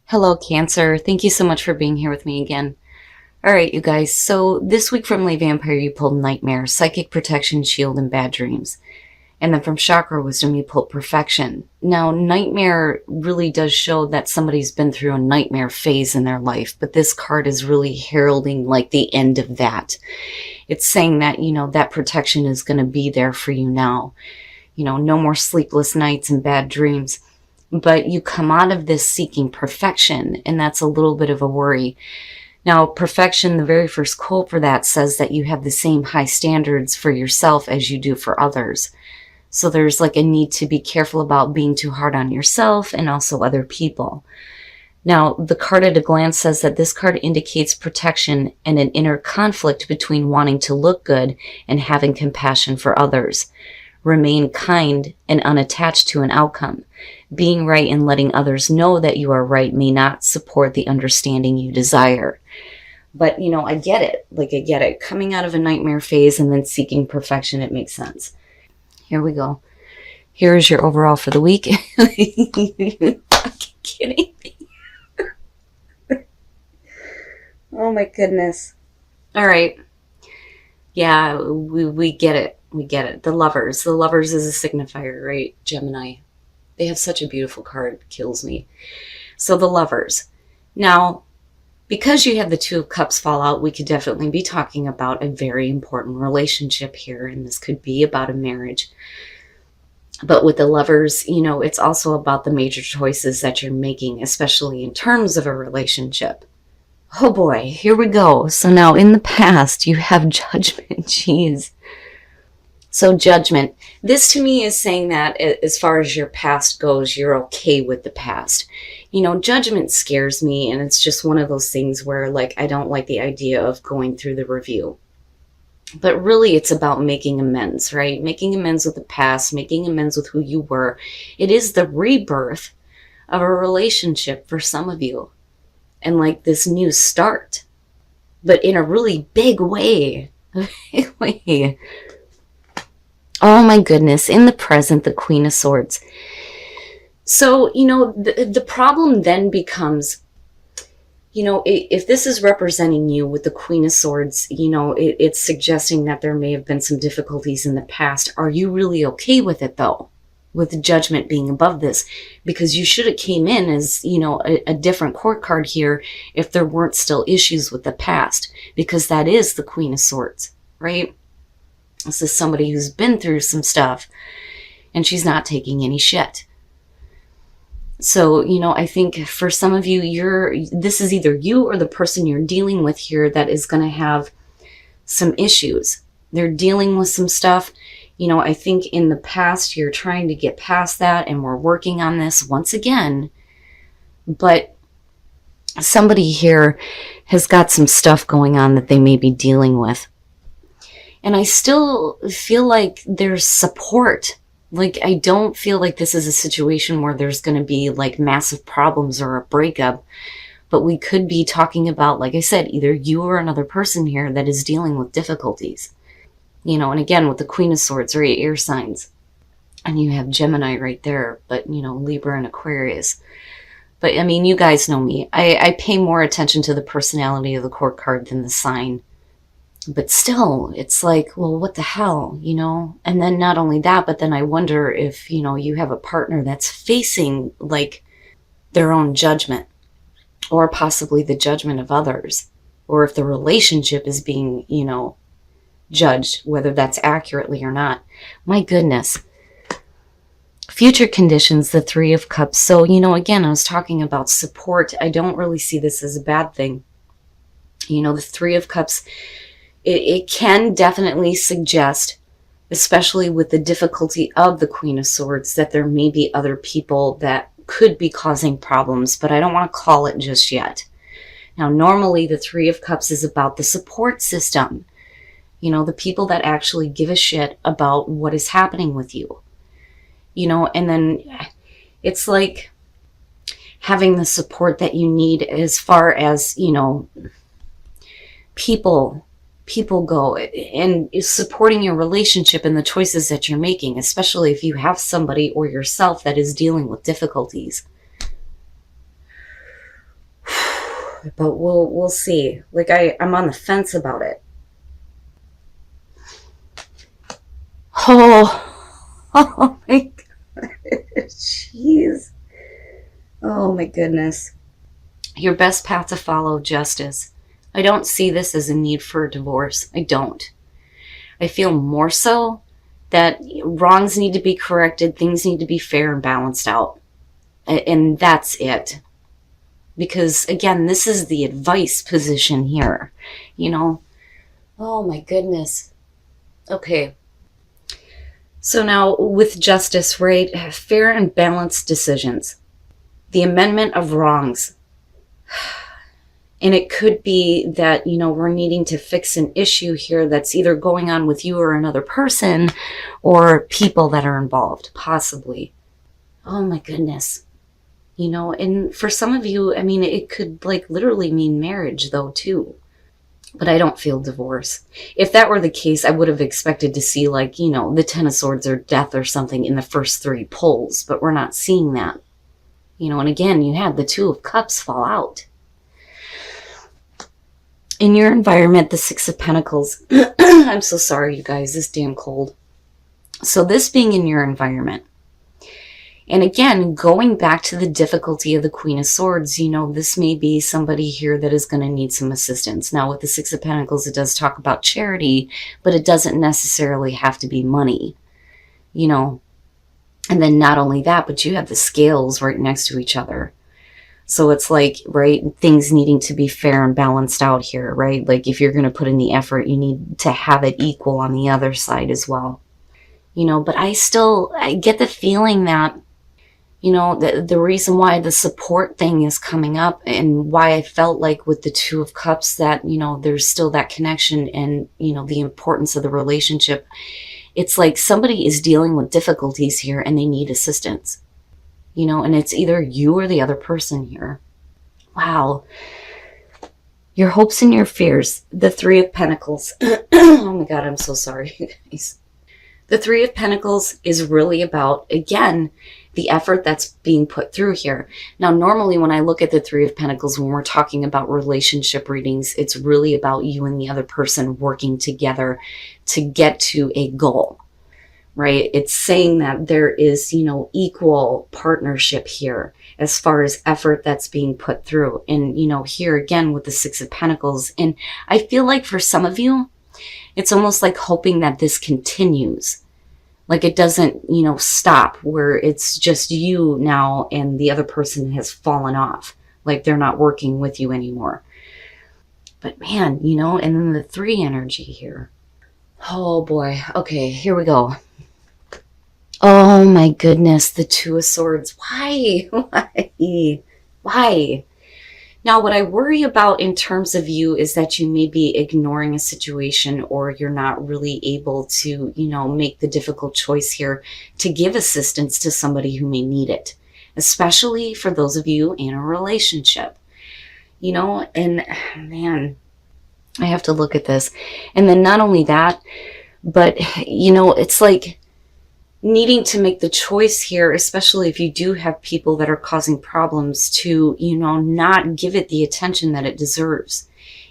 Hello, Cancer. Thank you so much for being here with me again. All right, you guys. So this week from Lay Vampire, you pulled Nightmare, Psychic Protection, Shield, and Bad Dreams. And then from Chakra Wisdom, you pulled Perfection. Now, Nightmare really does show that somebody's been through a nightmare phase in their life, but this card is really heralding like the end of that. It's saying that, that protection is going to be there for you now. No more sleepless nights and bad dreams. But you come out of this seeking perfection, and that's a little bit of a worry. Now, perfection, the very first quote for that says that you have the same high standards for yourself as you do for others. So there's like a need to be careful about being too hard on yourself and also other people. Now, the card at a glance says that this card indicates protection and an inner conflict between wanting to look good and having compassion for others. Remain kind and unattached to an outcome. Being right and letting others know that you are right may not support the understanding you desire. But, I get it. I get it. Coming out of a nightmare phase and then seeking perfection, it makes sense. Here we go. Here's your overall for the week. Fucking kidding me. Oh my goodness. All right. Yeah, we get it. We get it. The Lovers. The Lovers is a signifier, right? Gemini. They have such a beautiful card. Kills me. So the Lovers. Now, because you have the Two of Cups fall out, we could definitely be talking about a very important relationship here. And this could be about a marriage. But with the Lovers, it's also about the major choices that you're making, especially in terms of a relationship. Oh boy, here we go. So now in the past, you have Judgment. Jeez. So Judgment. This to me is saying that as far as your past goes, you're okay with the past. Judgment scares me, and it's just one of those things where, I don't like the idea of going through the review. But really, it's about making amends, right? Making amends with the past, making amends with who you were. It is the rebirth of a relationship for some of you. And this new start. But in a really big way. Oh my goodness, in the present, the Queen of Swords. So, the problem then becomes, if this is representing you with the Queen of Swords, it's suggesting that there may have been some difficulties in the past. Are you really okay with it, though? With Judgment being above this? Because you should have came in as, a different court card here if there weren't still issues with the past. Because that is the Queen of Swords, right? This is somebody who's been through some stuff, and she's not taking any shit. So, I think for some of you, this is either you or the person you're dealing with here that is going to have some issues. They're dealing with some stuff. I think in the past, you're trying to get past that, and we're working on this once again. But somebody here has got some stuff going on that they may be dealing with. And I still feel like there's support. I don't feel like this is a situation where there's going to be massive problems or a breakup. But we could be talking about, like I said, either you or another person here that is dealing with difficulties. And again, with the Queen of Swords, right, air signs. And you have Gemini right there, but, Libra and Aquarius. But, you guys know me. I pay more attention to the personality of the court card than the sign. But still, it's well, what the hell, And then not only that, but then I wonder if, you have a partner that's facing, their own judgment. Or possibly the judgment of others. Or if the relationship is being, judged, whether that's accurately or not. My goodness. Future conditions, the Three of Cups. So, again, I was talking about support. I don't really see this as a bad thing. The Three of Cups, it can definitely suggest, especially with the difficulty of the Queen of Swords, that there may be other people that could be causing problems, but I don't want to call it just yet. Now, normally the Three of Cups is about the support system. The people that actually give a shit about what is happening with you. And then it's like having the support that you need as far as, people go, and supporting your relationship and the choices that you're making, especially if you have somebody or yourself that is dealing with difficulties. But we'll see. Like I'm on the fence about it. Oh my God. Jeez. Oh my goodness. Your best path to follow, justice. I don't see this as a need for a divorce. I don't. I feel more so that wrongs need to be corrected, things need to be fair and balanced out. And that's it. Because, again, this is the advice position here. You know? Oh, my goodness. Okay. So now, with justice, right? Fair and balanced decisions. The amendment of wrongs. And it could be that, we're needing to fix an issue here that's either going on with you or another person or people that are involved, possibly. Oh, my goodness. And for some of you, it could literally mean marriage though too. But I don't feel divorce. If that were the case, I would have expected to see the Ten of Swords or death or something in the first 3 pulls, but we're not seeing that. And again, you had the Two of Cups fall out. In your environment, the Six of Pentacles. I'm so sorry, you guys, it's damn cold. So this being in your environment, and again, going back to the difficulty of the Queen of Swords, this may be somebody here that is going to need some assistance. Now, with the Six of Pentacles, it does talk about charity, but it doesn't necessarily have to be money, And then not only that, but you have the scales right next to each other. So it's right, things needing to be fair and balanced out here, right? If you're going to put in the effort, you need to have it equal on the other side as well. But I get the feeling that, the reason why the support thing is coming up and why I felt like with the Two of Cups that, there's still that connection and, the importance of the relationship. It's like somebody is dealing with difficulties here and they need assistance, and it's either you or the other person here. Wow. Your hopes and your fears. The Three of Pentacles. Oh my God, I'm so sorry, you guys. The Three of Pentacles is really about, again, the effort that's being put through here. Now, normally when I look at the Three of Pentacles, when we're talking about relationship readings, it's really about you and the other person working together to get to a goal, right? It's saying that there is, equal partnership here as far as effort that's being put through. And, here again with the Six of Pentacles. And I feel like for some of you, it's almost like hoping that this continues. It doesn't, stop where it's just you now and the other person has fallen off. They're not working with you anymore. But man, and then the 3 energy here. Oh boy. Okay, here we go. Oh my goodness, the Two of Swords. Why? Why? Now, what I worry about in terms of you is that you may be ignoring a situation or you're not really able to, make the difficult choice here to give assistance to somebody who may need it, especially for those of you in a relationship, and man, I have to look at this. And then not only that, but, it's like needing to make the choice here, especially if you do have people that are causing problems, to, not give it the attention that it deserves.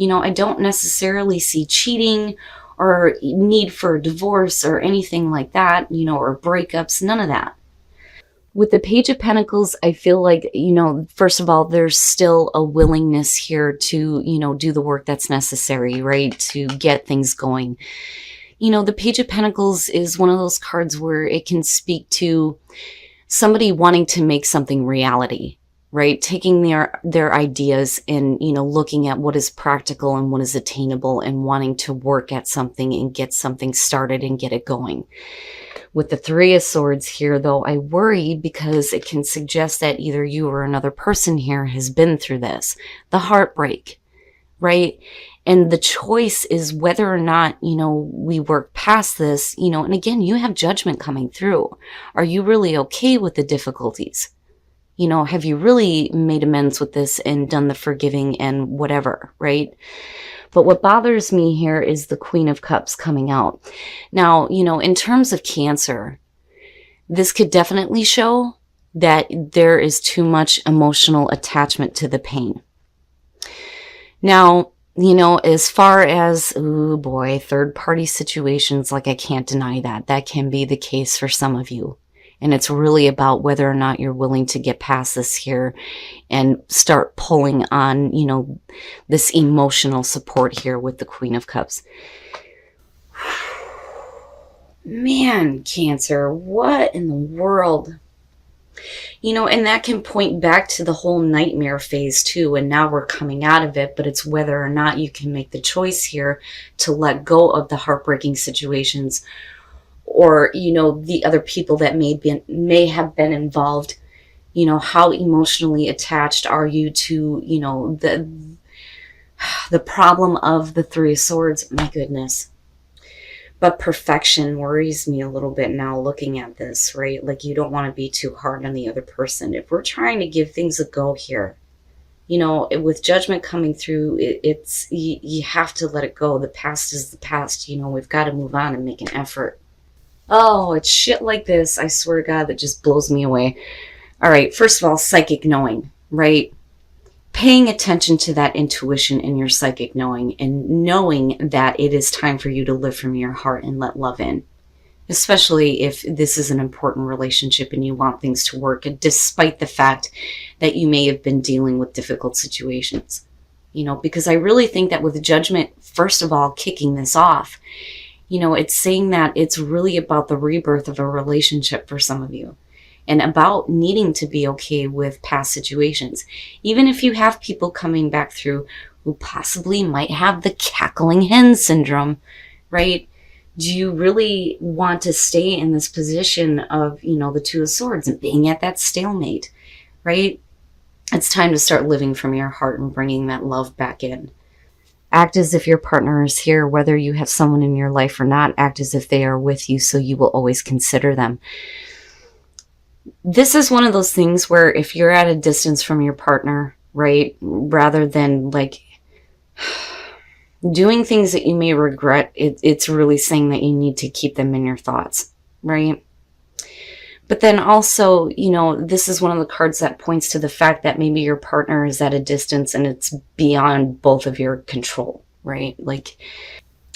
I don't necessarily see cheating or need for a divorce or anything like that, or breakups, none of that. With the Page of Pentacles, I feel like, first of all, there's still a willingness here to, do the work that's necessary, right? To get things going. The Page of Pentacles is one of those cards where it can speak to somebody wanting to make something reality, right? Taking their ideas and, looking at what is practical and what is attainable and wanting to work at something and get something started and get it going. With the Three of Swords here, though, I worry because it can suggest that either you or another person here has been through this, the heartbreak, right? And the choice is whether or not, we work past this, and again, you have judgment coming through. Are you really okay with the difficulties? Have you really made amends with this and done the forgiving and whatever, right? But what bothers me here is the Queen of Cups coming out. Now, in terms of Cancer, this could definitely show that there is too much emotional attachment to the pain. Now, as far as, oh boy, third party situations, like I can't deny that. That can be the case for some of you. And it's really about whether or not you're willing to get past this here and start pulling on, this emotional support here with the Queen of Cups. Man, Cancer, what in the world? And that can point back to the whole nightmare phase too. And now we're coming out of it, but it's whether or not you can make the choice here to let go of the heartbreaking situations, or, the other people that may have been involved. How emotionally attached are you to, the problem of the Three of Swords? My goodness. But perfection worries me a little bit now looking at this, right? Like, you don't want to be too hard on the other person. If we're trying to give things a go here, with Judgment coming through, it's you have to let it go. The past is the past. We've got to move on and make an effort. Oh, it's shit like this, I swear to God, that just blows me away. All right, first of all, psychic knowing, right? Paying attention to that intuition in your psychic knowing, and knowing that it is time for you to live from your heart and let love in. Especially if this is an important relationship and you want things to work, despite the fact that you may have been dealing with difficult situations. Because I really think that with Judgment, first of all, kicking this off, it's saying that it's really about the rebirth of a relationship for some of you. And about needing to be okay with past situations. Even if you have people coming back through who possibly might have the cackling hen syndrome, right? Do you really want to stay in this position of, the Two of Swords and being at that stalemate, right? It's time to start living from your heart and bringing that love back in. Act as if your partner is here, whether you have someone in your life or not. Act as if they are with you, so you will always consider them. This is one of those things where if you're at a distance from your partner, right, rather than like doing things that you may regret, it's really saying that you need to keep them in your thoughts, right? But then also, this is one of the cards that points to the fact that maybe your partner is at a distance and it's beyond both of your control, right? Like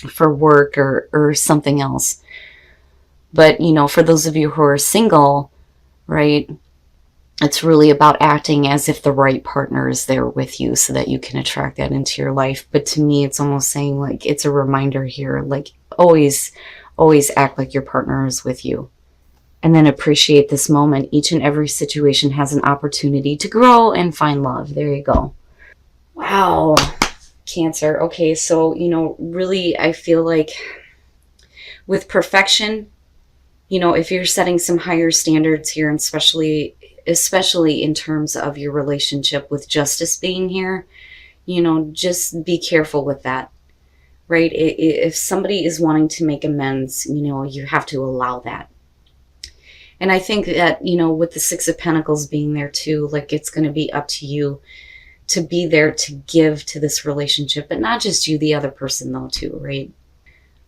for work or something else. But, for those of you who are single, right, it's really about acting as if the right partner is there with you so that you can attract that into your life. But to me, it's almost saying like, it's a reminder here, like always act like your partner is with you. And then appreciate this moment. Each and every situation has an opportunity to grow and find love. There you go. Wow. Cancer. Okay, so, really I feel like with perfection, if you're setting some higher standards here, and especially in terms of your relationship with Justice being here, just be careful with that, right? If somebody is wanting to make amends, you have to allow that. And I think that, with the Six of Pentacles being there too, like it's going to be up to you to be there to give to this relationship, but not just you, the other person though too, right?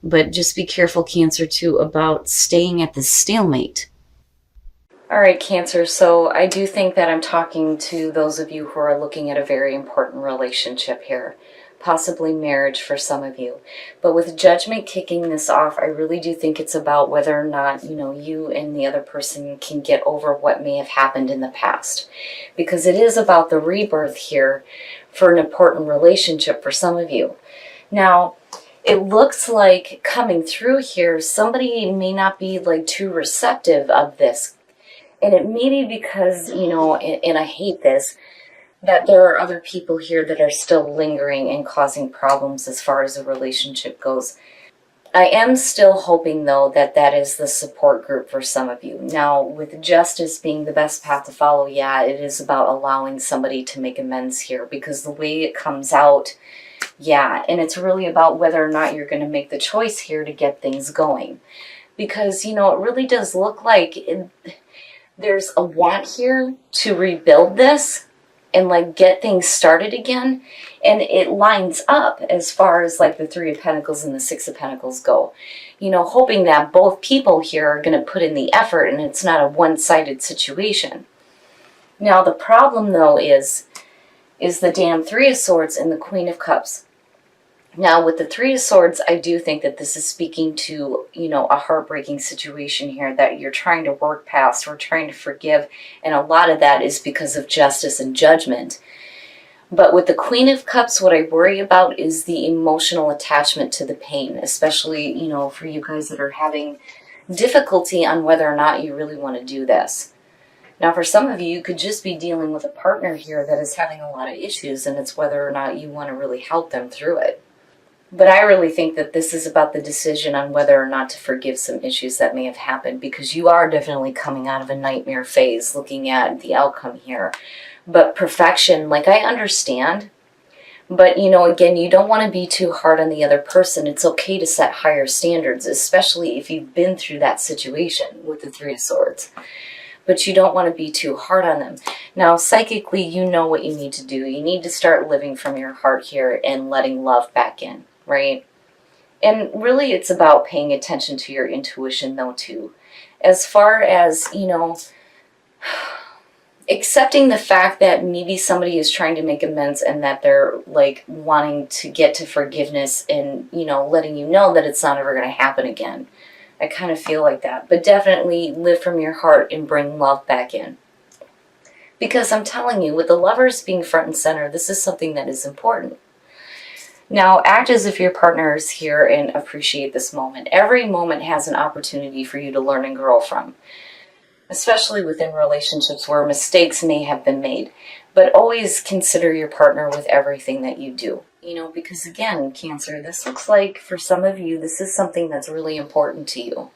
But just be careful, Cancer, too, about staying at the stalemate. All right, Cancer, so I do think that I'm talking to those of you who are looking at a very important relationship here, possibly marriage for some of you. But with Judgment kicking this off, I really do think it's about whether or not, you and the other person can get over what may have happened in the past. Because it is about the rebirth here for an important relationship for some of you. Now, it looks like coming through here, somebody may not be like too receptive of this. And it may be because, and I hate this, that there are other people here that are still lingering and causing problems as far as the relationship goes. I am still hoping, though, that that is the support group for some of you. Now, with Justice being the best path to follow, yeah, it is about allowing somebody to make amends here, because the way it comes out, yeah, and it's really about whether or not you're going to make the choice here to get things going. Because, it really does look like there's a want here to rebuild this and like get things started again. And it lines up as far as like the Three of Pentacles and the Six of Pentacles go. Hoping that both people here are going to put in the effort and it's not a one-sided situation. Now, the problem though is is the damn Three of Swords and the Queen of Cups. Now, with the Three of Swords, I do think that this is speaking to, a heartbreaking situation here that you're trying to work past or trying to forgive, and a lot of that is because of justice and judgment. But with the Queen of Cups, what I worry about is the emotional attachment to the pain, especially, for you guys that are having difficulty on whether or not you really want to do this. Now, for some of you, you could just be dealing with a partner here that is having a lot of issues, and it's whether or not you want to really help them through it. But I really think that this is about the decision on whether or not to forgive some issues that may have happened, because you are definitely coming out of a nightmare phase looking at the outcome here. But perfection, like, I understand. But, again, you don't want to be too hard on the other person. It's okay to set higher standards, especially if you've been through that situation with the Three of Swords. But you don't want to be too hard on them. Now, psychically, you know what you need to do. You need to start living from your heart here and letting love back in, right? And really, it's about paying attention to your intuition, though, too. As far as, accepting the fact that maybe somebody is trying to make amends and that they're, like, wanting to get to forgiveness and, letting you know that it's not ever going to happen again. I kind of feel like that. But definitely live from your heart and bring love back in. Because I'm telling you, with the Lovers being front and center, this is something that is important. Now, act as if your partner is here and appreciate this moment. Every moment has an opportunity for you to learn and grow from, especially within relationships where mistakes may have been made. But always consider your partner with everything that you do. Because again, Cancer, this looks like for some of you, this is something that's really important to you.